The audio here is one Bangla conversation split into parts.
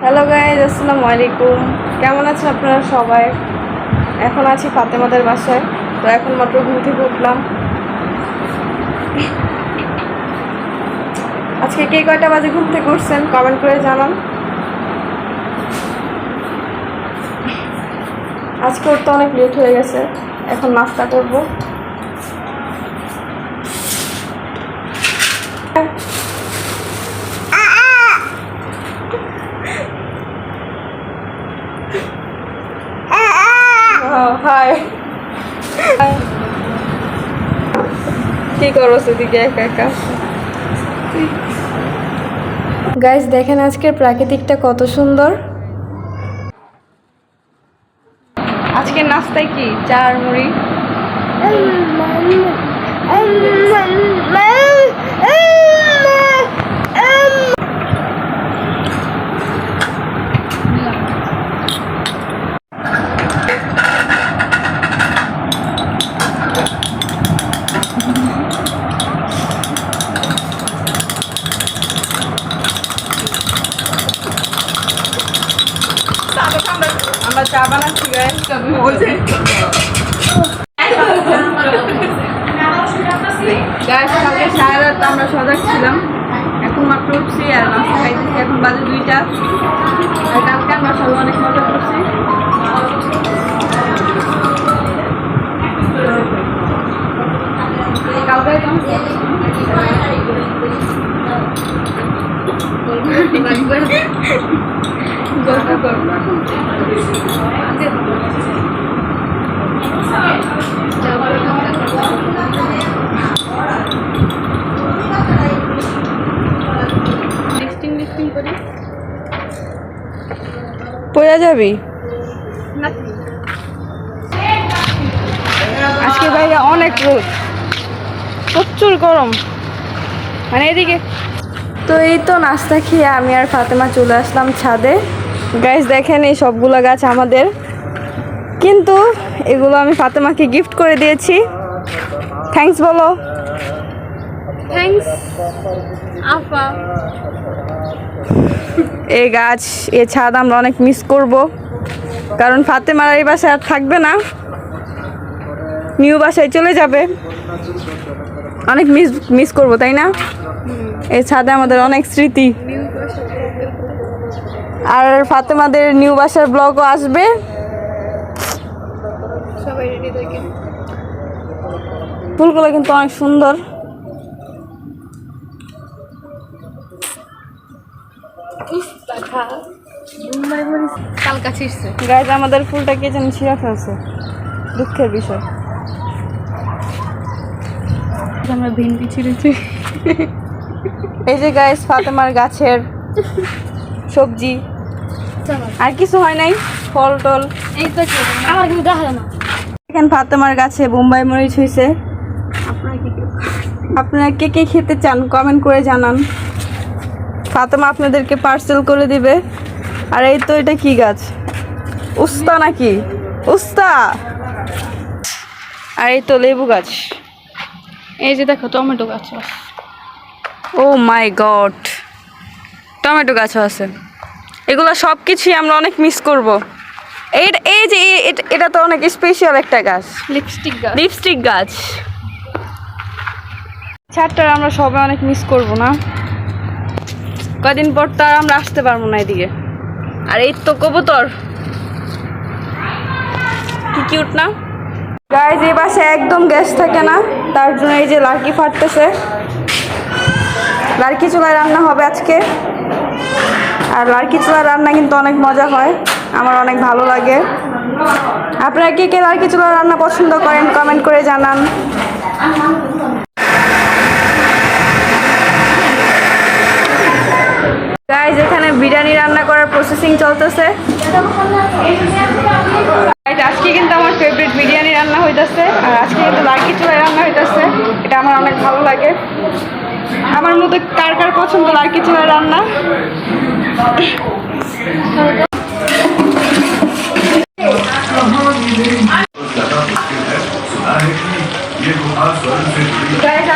হ্যালো গাইজ, আসসালামু আলাইকুম। কেমন আছেন আপনারা সবাই? এখন আছি ফাতেমাদের বাসায়। তো এখন মাত্র ঘুম থেকে উঠলাম। আজকে কে কয়টা বাজে ঘুম থেকে উঠছেন কমেন্ট করে জানান। আজকে উঠতে অনেক লেট হয়ে গেছে, এখন নাস্তা করব। হাই, কি করো সেদিকে একা একা? গাইস দেখেন আজকের প্রাকৃতিকটা কত সুন্দর। আজকের নাস্তায় কি? চা আর মুড়ি। আমরা চা বানাচ্ছি গাইস। কালকে সারা রাত আমরা সজাগ ছিলাম, এখন মাত্র উঠছি আর নাস্তা খাইতেছি। এখন বাজে 2টা। আর কালকে আমরা সবাই অনেক মজা করছি। কালকে পড়ে যাবি আজকে বাইরে অনেক রোদ, প্রচুর গরম, মানে এদিকে। তো এই তো নাস্তা খেয়ে আমি আর ফাতেমা চলে আসলাম ছাদে। গাইস দেখেন এই সবগুলো গাছ আমাদের, কিন্তু এগুলো আমি ফাতেমাকে গিফট করে দিয়েছি। থ্যাঙ্কস বলো। থ্যাঙ্কস আপা। এই গাছ, এই ছাদ আমরা অনেক মিস করব, কারণ ফাতেমার এই বাসায় আর থাকবে না, নিউ বাসায় চলে যাবে। অনেক মিস করব, তাই না? এই ছাদে আমাদের অনেক স্মৃতি। আর ফাতেমাদের নিউ বাসার ব্লগও আসবে। সবাই রেডি থাকেন। ফুলগুলো কিন্তু অনেক সুন্দর। কালকা ছিড়ছে গাইজ আমাদের ফুলটা কে যেন ছিঁড়ে ফেলছে, দুঃখের বিষয়। আমরা ভেন্ডি ছিঁড়েছি। এই যে গাইজ ফাতেমার গাছের সবজি, আর কিছু হয় নাই, ফল টল। এই তো আমার কিন্তু দেখা যায় না। এখানে ফাতেমার গাছে বোম্বাই মরিচ হয়েছে। আপনারা কে কে খেতে চান কমেন্ট করে জানান। ফাতেমা আপনাদেরকে পার্সেল করে দিবে। আর এই তো এটা কি গাছ? উস্তা নাকি? উস্তা। আর এই তো লেবু গাছ। এই যে দেখো টমেটো গাছ। ও মাই গড, টমেটো গাছও আছে। এগুলো সব কিছুই আমরা অনেক মিস করব। এই যে এটা তো অনেক স্পেশাল একটা গাছ, লিপস্টিক গাছ। ছাদটা আমরা সবাই অনেক মিস করব না? কদিন পর তো আর আমরা আসতে পারবো না এদিকে। আর এই তো কবুতর, কি কিউট না গাইজ। এই বাসায় একদম গ্যাস থাকে না, তার জন্য এই যে লার্কি ফাটতেছে। লার্কি চুলায় রান্না হবে আজকে। আর লার্কি চুলার রান্না কিন্তু অনেক মজা হয়, আমার অনেক ভালো লাগে। আপনারা কে কে লার্কি চুলার রান্না পছন্দ করেন কমেন্ট করে জানান। গাইজ এখানে বিরিয়ানি রান্না করার প্রসেসিং চলতেছে। আজকে কিন্তু আমার ফেভারিট বিরিয়ানি রান্না হইতেছে, আর আজকে কিন্তু লার্কি চুলায় রান্না হইতেছে। এটা আমার অনেক ভালো লাগে। আমার মতো কার কার পছন্দ লার্কি চুলার রান্না?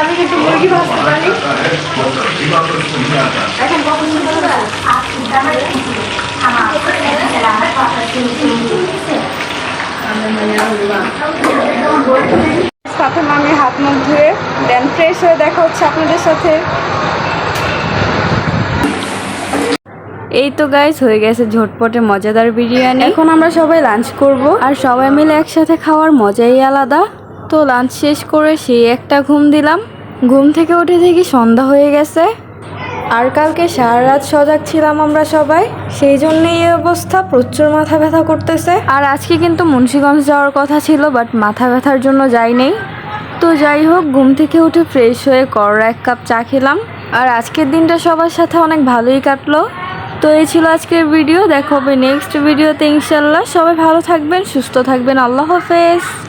আমি কিন্তু মুরগি ভাজতে পারি। এখন সাথে আমি হাত মুখ ধুয়ে দেন ফ্রেশ হয়ে দেখা হচ্ছে আপনাদের সাথে। এই তো গাইস হয়ে গেছে ঝটপটে মজাদার বিরিয়ানি। এখন আমরা সবাই লাঞ্চ করব, আর সবাই মিলে একসাথে খাওয়ার মজাই আলাদা। তো লাঞ্চ শেষ করে সেই একটা ঘুম দিলাম। ঘুম থেকে উঠে দেখি সন্ধ্যা হয়ে গেছে। আর কালকে সারা রাত সজাগ ছিলাম আমরা সবাই, সেই জন্যই এই অবস্থা। প্রচুর মাথা ব্যথা করতেছে। আর আজকে কিন্তু মুন্সিগঞ্জ যাওয়ার কথা ছিল, বাট মাথা ব্যথার জন্য যাইনি। তো যাই হোক, ঘুম থেকে উঠে ফ্রেশ হয়ে কররা এক কাপ চা খেলাম। আর আজকের দিনটা সবার সাথে অনেক ভালোই কাটলো। তো এই ছিল আজকের ভিডিও। দেখা হবে নেক্সট ভিডিওতে ইনশাল্লাহ। সবাই ভালো থাকবেন, সুস্থ থাকবেন। আল্লাহ হাফেজ।